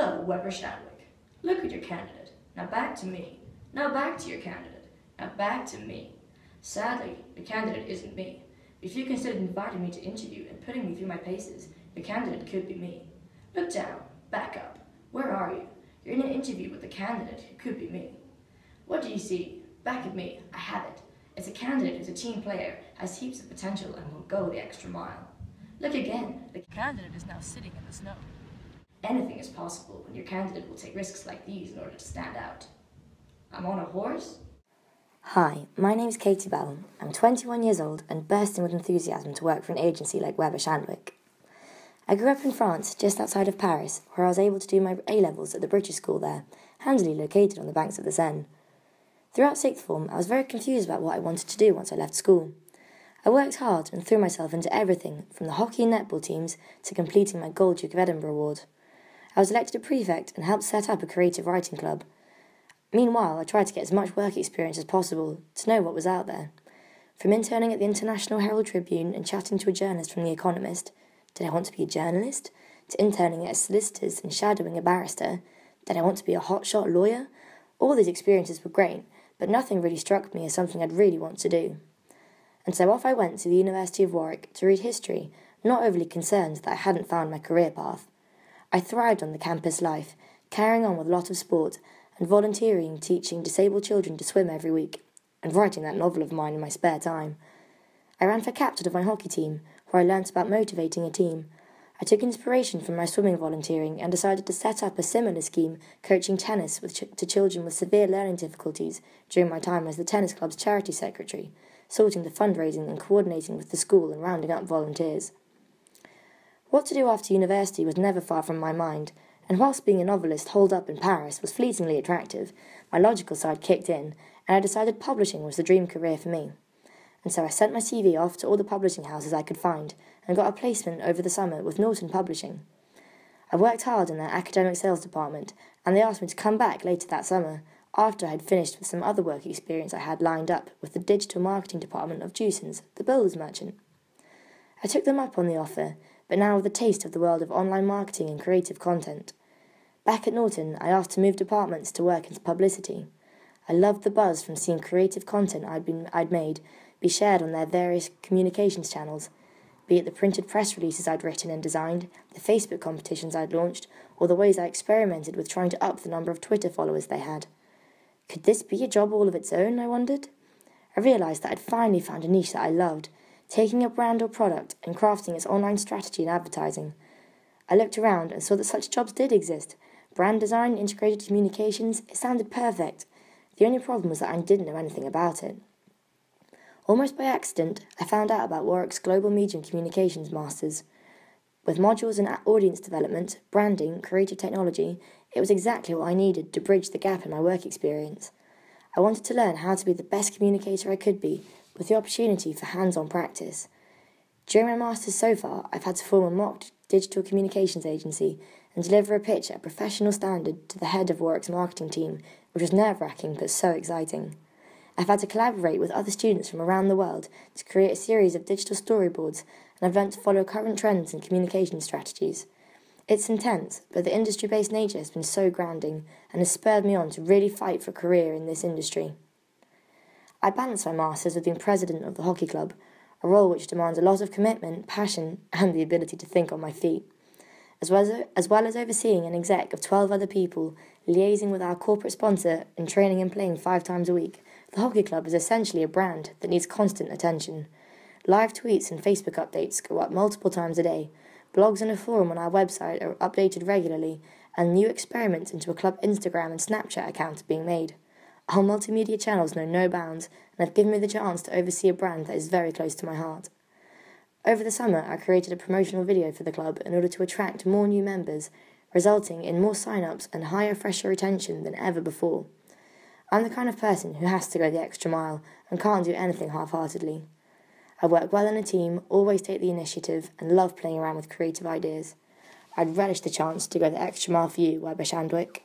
Hello, Weber Shandwick. Look at your candidate. Now back to me. Now back to your candidate. Now back to me. Sadly, the candidate isn't me. If you considered inviting me to interview and putting me through my paces, the candidate could be me. Look down. Back up. Where are you? You're in an interview with the candidate who could be me. What do you see? Back at me. I have it. It's a candidate who's a team player, has heaps of potential, and will go the extra mile. Look again. The candidate is now sitting in the snow. Anything is possible when your candidate will take risks like these in order to stand out. I'm on a horse? Hi, my name's Katie Bell. I'm 21 years old and bursting with enthusiasm to work for an agency like Weber Shandwick. I grew up in France, just outside of Paris, where I was able to do my A-levels at the British school there, handily located on the banks of the Seine. Throughout sixth form, I was very confused about what I wanted to do once I left school. I worked hard and threw myself into everything, from the hockey and netball teams to completing my Gold Duke of Edinburgh award. I was elected a prefect and helped set up a creative writing club. Meanwhile, I tried to get as much work experience as possible to know what was out there. From interning at the International Herald Tribune and chatting to a journalist from The Economist, did I want to be a journalist? To interning at a solicitor's and shadowing a barrister, did I want to be a hotshot lawyer? All these experiences were great, but nothing really struck me as something I'd really want to do. And so off I went to the University of Warwick to read history, not overly concerned that I hadn't found my career path. I thrived on the campus life, carrying on with a lot of sport and volunteering teaching disabled children to swim every week, and writing that novel of mine in my spare time. I ran for captain of my hockey team, where I learnt about motivating a team. I took inspiration from my swimming volunteering and decided to set up a similar scheme coaching tennis to children with severe learning difficulties during my time as the tennis club's charity secretary, sorting the fundraising and coordinating with the school and rounding up volunteers. What to do after university was never far from my mind, and whilst being a novelist holed up in Paris was fleetingly attractive, my logical side kicked in, and I decided publishing was the dream career for me. And so I sent my CV off to all the publishing houses I could find, and got a placement over the summer with Norton Publishing. I worked hard in their academic sales department, and they asked me to come back later that summer, after I had finished with some other work experience I had lined up with the digital marketing department of Jewson's, the builder's merchant. I took them up on the offer, but now with a taste of the world of online marketing and creative content. Back at Norton, I asked to move departments to work into publicity. I loved the buzz from seeing creative content I'd made be shared on their various communications channels, be it the printed press releases I'd written and designed, the Facebook competitions I'd launched, or the ways I experimented with trying to up the number of Twitter followers they had. Could this be a job all of its own, I wondered? I realised that I'd finally found a niche that I loved, taking a brand or product and crafting its online strategy and advertising. I looked around and saw that such jobs did exist. Brand design, integrated communications, it sounded perfect. The only problem was that I didn't know anything about it. Almost by accident, I found out about Warwick's Global Media and Communications Masters. With modules in audience development, branding, creative technology, it was exactly what I needed to bridge the gap in my work experience. I wanted to learn how to be the best communicator I could be, with the opportunity for hands-on practice. During my masters so far, I've had to form a mock digital communications agency and deliver a pitch at a professional standard to the head of Warwick's marketing team, which was nerve-wracking but so exciting. I've had to collaborate with other students from around the world to create a series of digital storyboards, and I've learned to follow current trends and communication strategies. It's intense, but the industry-based nature has been so grounding and has spurred me on to really fight for a career in this industry. I balance my masters with being president of the hockey club, a role which demands a lot of commitment, passion, and the ability to think on my feet. As well as overseeing an exec of 12 other people, liaising with our corporate sponsor, and training and playing 5 times a week, the hockey club is essentially a brand that needs constant attention. Live tweets and Facebook updates go up multiple times a day. Blogs and a forum on our website are updated regularly, and new experiments into a club Instagram and Snapchat account are being made. Our multimedia channels know no bounds, and have given me the chance to oversee a brand that is very close to my heart. Over the summer, I created a promotional video for the club in order to attract more new members, resulting in more sign-ups and higher fresher retention than ever before. I'm the kind of person who has to go the extra mile and can't do anything half-heartedly. I work well in a team, always take the initiative, and love playing around with creative ideas. I'd relish the chance to go the extra mile for you, Weber Shandwick.